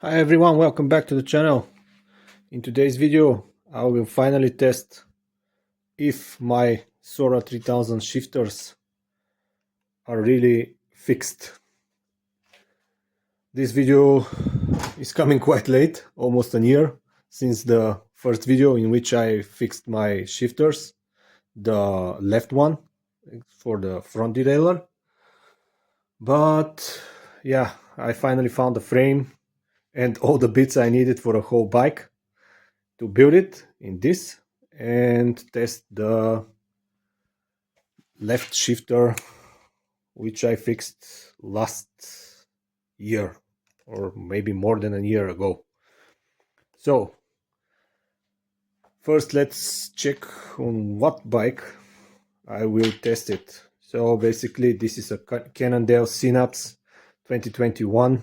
Hi everyone, welcome back to the channel. In today's video I will finally test if my Sora 3000 shifters are really fixed. This video is coming quite late, almost a year since the first video in which I fixed my shifters, the left one for the front derailleur. But yeah, I finally found the frame and all the bits I needed for a whole bike to build it in this and test the left shifter which I fixed last year or maybe more than a year ago. So first let's check on what bike I will test it. So basically this is a Cannondale Synapse 2021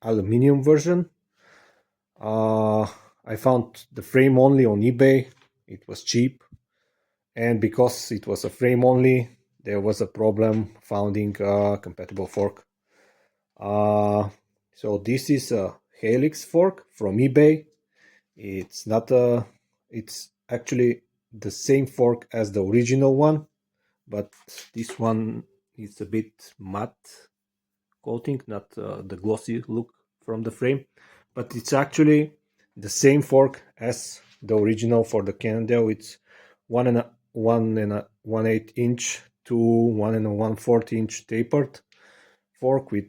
aluminum version. I found the frame only on eBay. It was cheap, and because it was a frame only, there was a problem finding a compatible fork. So this is a Helix fork from eBay. It's not a, it's actually the same fork as the original one, but this one is a bit matte coating, not the glossy look from the frame, but it's actually the same fork as the original for the Cannondale. It's 1 inch to 1 inch tapered fork with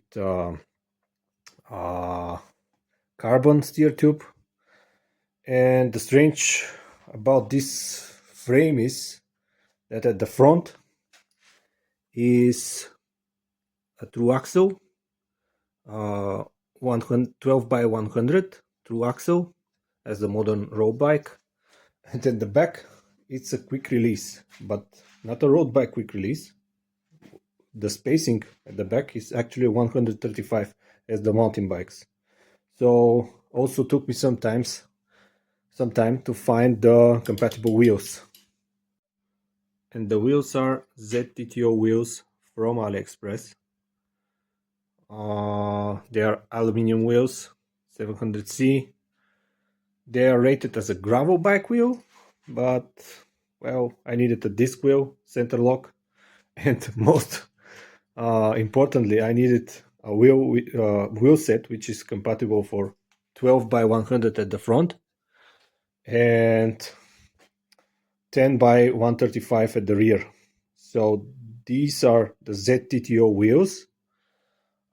carbon steer tube. And the strange about this frame is that at the front is a true axle, 12 by 100 true axle as the modern road bike, and at the back it's a quick release, but not a road bike quick release. The spacing at the back is actually 135 as the mountain bikes. So also took me some time to find the compatible wheels. And the wheels are ZTTO wheels from AliExpress. They are aluminum wheels, 700C. They are rated as a gravel bike wheel, but well, I needed a disc wheel, center lock, and most importantly, I needed a wheel set which is compatible for 12 by 100 at the front and 10 by 135 at the rear. So these are the ZTTO wheels,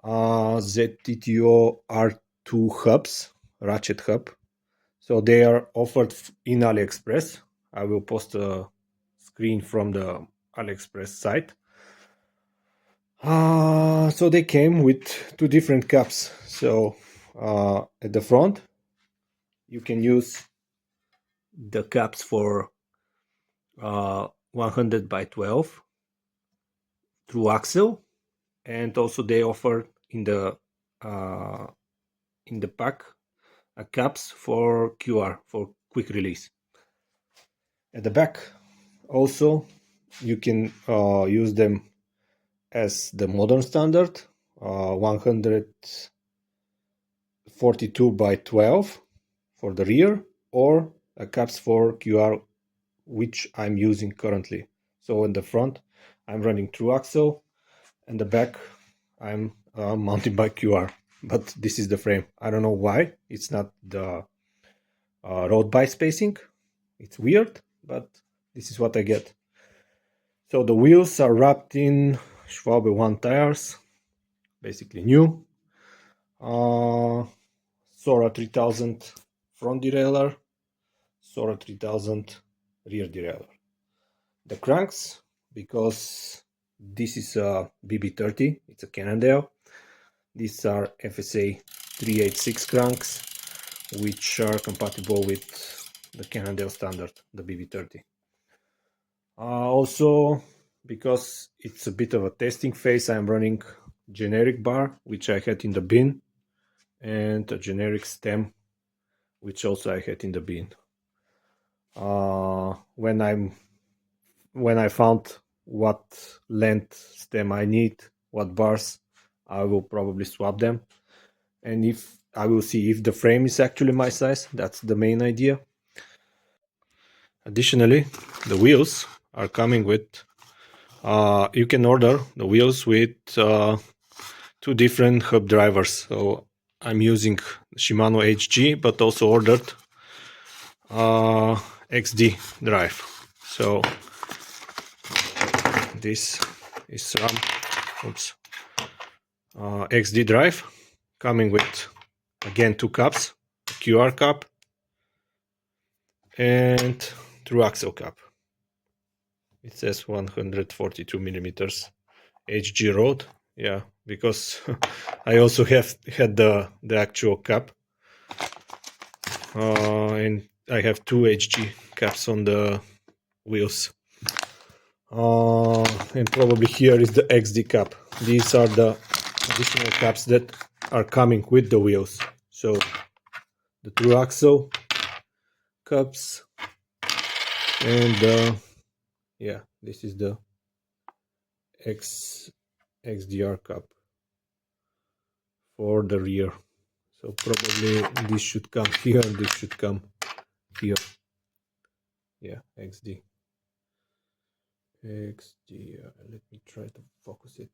ZTTO R2 hubs, ratchet hub. So they are offered in AliExpress. I will post a screen from the AliExpress site. So they came with two different caps. So at the front, you can use the caps for 100 by 12 through axle, and also they offer in the pack caps for QR for quick release. At the back, also you can use them as the modern standard, 142 by 12 for the rear, or caps for QR, which I'm using currently. So in the front I'm running through axle, and the back I'm mounted by QR, but this is the frame. I don't know why it's not the road bike spacing. It's weird, but this is what I get. So the wheels are wrapped in Schwalbe 1 tires, basically new. Sora 3000 front derailleur, Sora 3000 rear derailleur. The cranks, because this is a BB30, it's a Cannondale. These are FSA 386 cranks, which are compatible with the Cannondale standard, the BB30. Also, because it's a bit of a testing phase, I'm running generic bar, which I had in the bin, and a generic stem, which also I had in the bin. When I found what length stem I need, what bars, I will probably swap them. And if I will see if the frame is actually my size. That's the main idea. Additionally, the wheels are coming with, you can order the wheels with two different hub drivers. So I'm using Shimano HG, but also ordered XD drive. So this is SRAM, XD drive, coming with again two cups, a QR cup and through axle cup. It says 142 millimeters HG road. Yeah, because I also had the actual cup, and I have two HG caps on the wheels. And probably here is the XD cap. These are the additional caps that are coming with the wheels. So the true axle cups, and yeah, this is the XDR cup for the rear. So probably this should come here, this should come here. Yeah, XD. Let me try to focus it.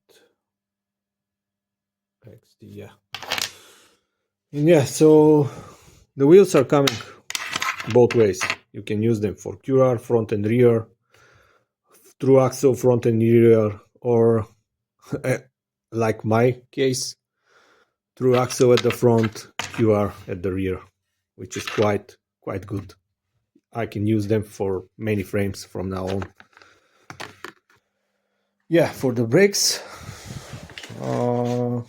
XD, yeah. And yeah, so the wheels are coming both ways. You can use them for QR, front and rear, through axle, front and rear, or like my case, through axle at the front, QR at the rear, which is quite good. I can use them for many frames from now on. Yeah, for the brakes, the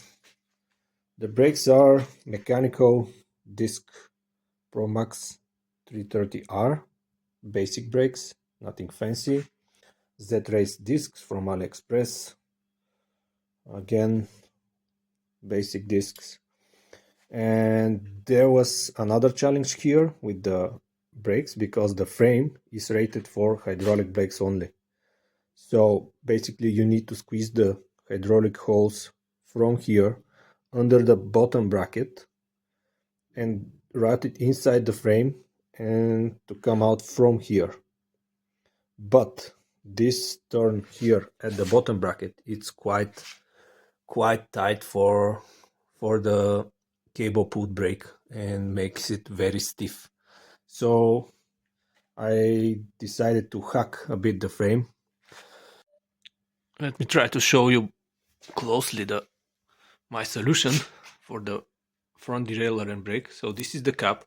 brakes are mechanical disc Pro Max 330R, basic brakes, nothing fancy. Z-Race discs from AliExpress, again basic discs. And there was another challenge here with the brakes, because the frame is rated for hydraulic brakes only. So basically you need to squeeze the hydraulic hose from here under the bottom bracket and route it inside the frame and to come out from here. But this turn here at the bottom bracket, it's quite tight for the cable pulled brake and makes it very stiff. So I decided to hack a bit the frame. Let me try to show you closely my solution for the front derailleur and brake. So this is the cap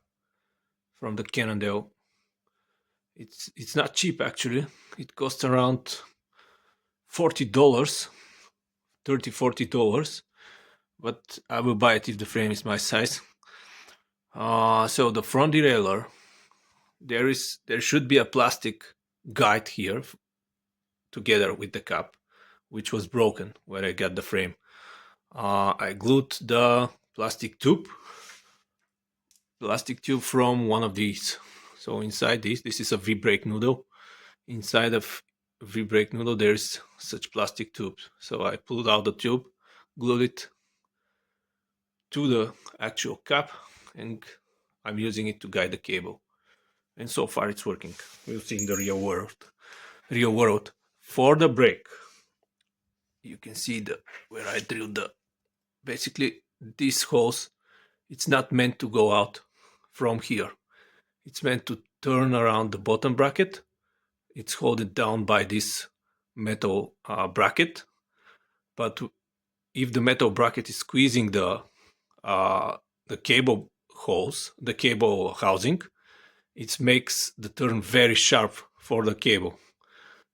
from the Cannondale. It's not cheap actually. It costs around $40, $30-40, but I will buy it if the frame is my size. So the front derailleur, there should be a plastic guide here together with the cap, which was broken where I got the frame. I glued the plastic tube from one of these. So inside this is a V-brake noodle. Inside of V-brake noodle there's such plastic tubes. So I pulled out the tube, glued it to the actual cap, and I'm using it to guide the cable. And so far it's working. We'll see in the real world. For the brake, you can see where I drilled basically this hose. It's not meant to go out from here. It's meant to turn around the bottom bracket. It's held down by this metal bracket. But if the metal bracket is squeezing the cable hose, the cable housing, it makes the turn very sharp for the cable,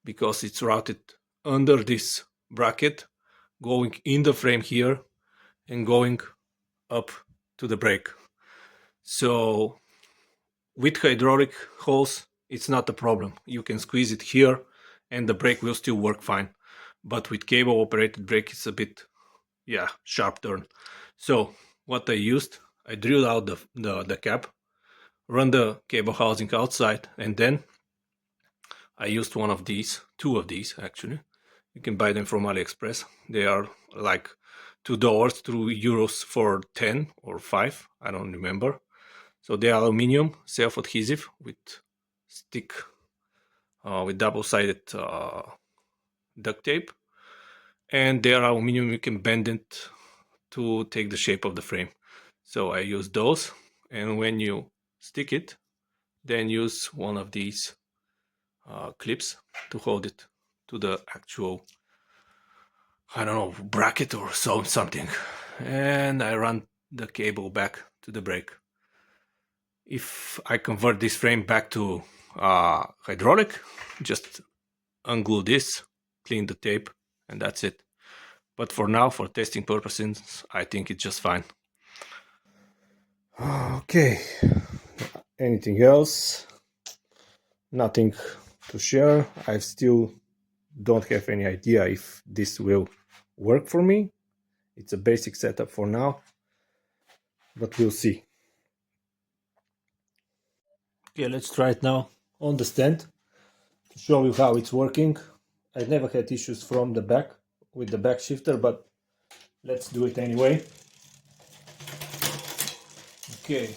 because it's routed under this bracket, going in the frame here and going up to the brake. So with hydraulic hose, it's not a problem. You can squeeze it here and the brake will still work fine. But with cable operated brake, it's a bit, sharp turn. So what I used, I drilled out the cap, run the cable housing outside, and then I used two of these actually. You can buy them from AliExpress. They are like two doors, €2 for 10 or 5, I don't remember. So they are aluminum, self-adhesive with stick, with double-sided duct tape, and they are aluminum. You can bend it to take the shape of the frame. So I use those, and when you stick it, then use one of these clips to hold it to the actual, I don't know, bracket or something. And I run the cable back to the brake. If I convert this frame back to hydraulic, just unglue this, clean the tape, and that's it. But for now, for testing purposes, I think it's just fine. Okay, anything else? Nothing to share. I still don't have any idea if this will work for me. It's a basic setup for now, but we'll see. Okay, let's try it now on the stand to show you how it's working. I never had issues from the back with the back shifter, but let's do it anyway. Okay.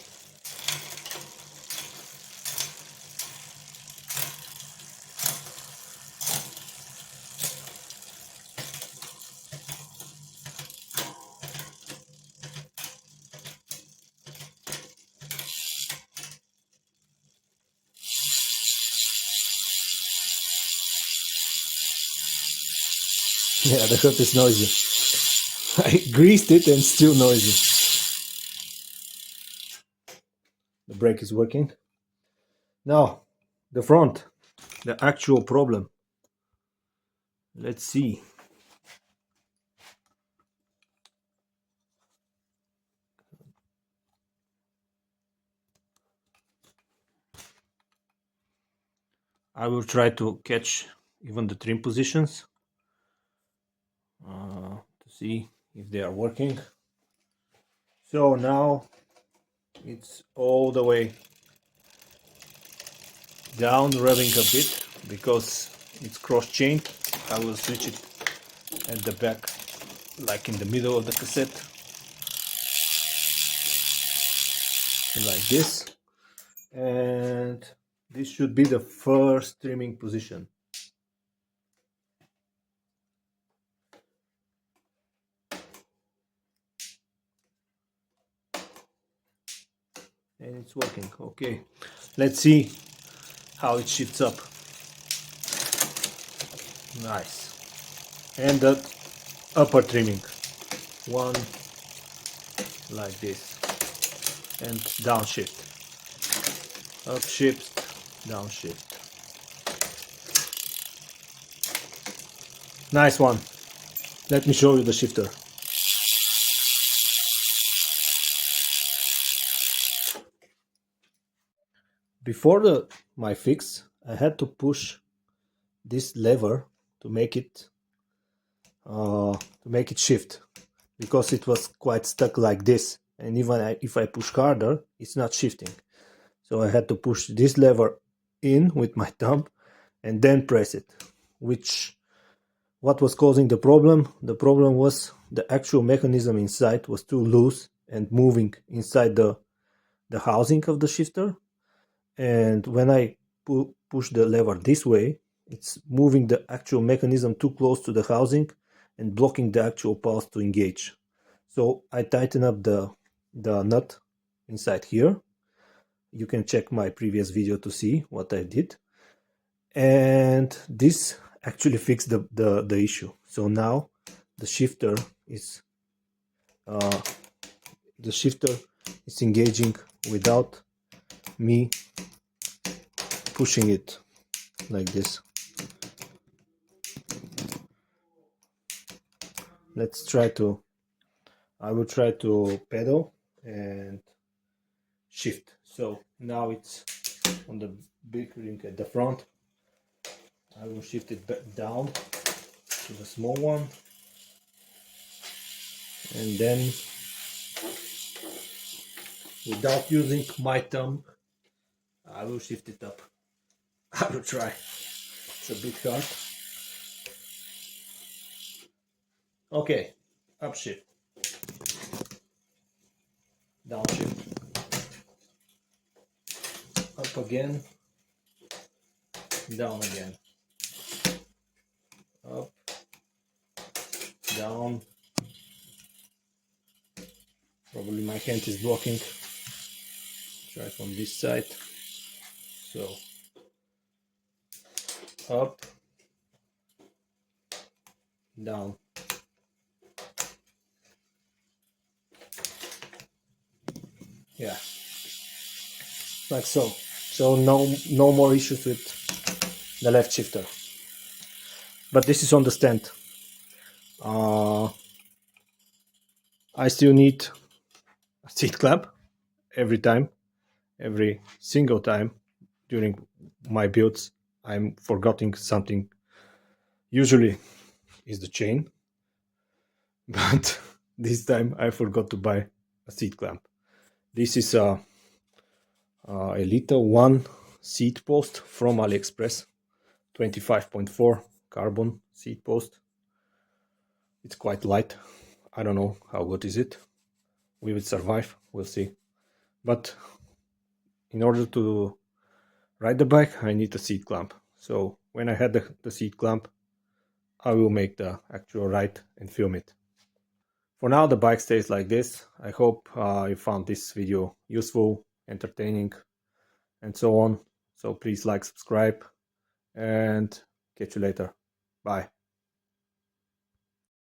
Yeah, the hood is noisy. I greased it and still noisy. The brake is working. Now, the front, the actual problem. Let's see. I will try to catch even the trim positions to see if they are working. So now it's all the way down, revving a bit because it's cross-chained. I will switch it at the back, like in the middle of the cassette, like this. And this should be the first trimming position. And it's working. Okay, let's see how it shifts up. Nice. And the upper trimming, one like this, and downshift, upshift, downshift. Nice one. Let me show you the shifter. Before my fix, I had to push this lever to make it shift, because it was quite stuck like this, and even if I push harder, it's not shifting. So I had to push this lever in with my thumb and then press it. What was causing the problem? The problem was the actual mechanism inside was too loose and moving inside the housing of the shifter. And when I push the lever this way, it's moving the actual mechanism too close to the housing and blocking the actual pulse to engage. So I tighten up the nut inside here. You can check my previous video to see what I did. And this actually fixed the issue. So now the shifter is engaging without me pushing it like this. I will try to pedal and shift. So now it's on the big ring at the front. I will shift it back down to the small one, and then without using my thumb, I will shift it up. I will try. It's a bit hard. Okay, upshift. downshift, up again, down again, up, down. Probably my hand is blocking. Try from this side. So up, down. Yeah, like so. So no more issues with the left shifter. But this is on the stand. I still need a seat clamp every single time during my builds. I'm forgetting something. Usually is the chain, but this time I forgot to buy a seat clamp. This is a little one seat post from AliExpress, 25.4 carbon seat post. It's quite light. I don't know how good is it. We will survive, we'll see. But in order to ride the bike, I need a seat clamp. So when I had the seat clamp, I will make the actual ride and film it. For now, the bike stays like this. I hope you found this video useful, entertaining, and so on. So please like, subscribe, and catch you later. Bye.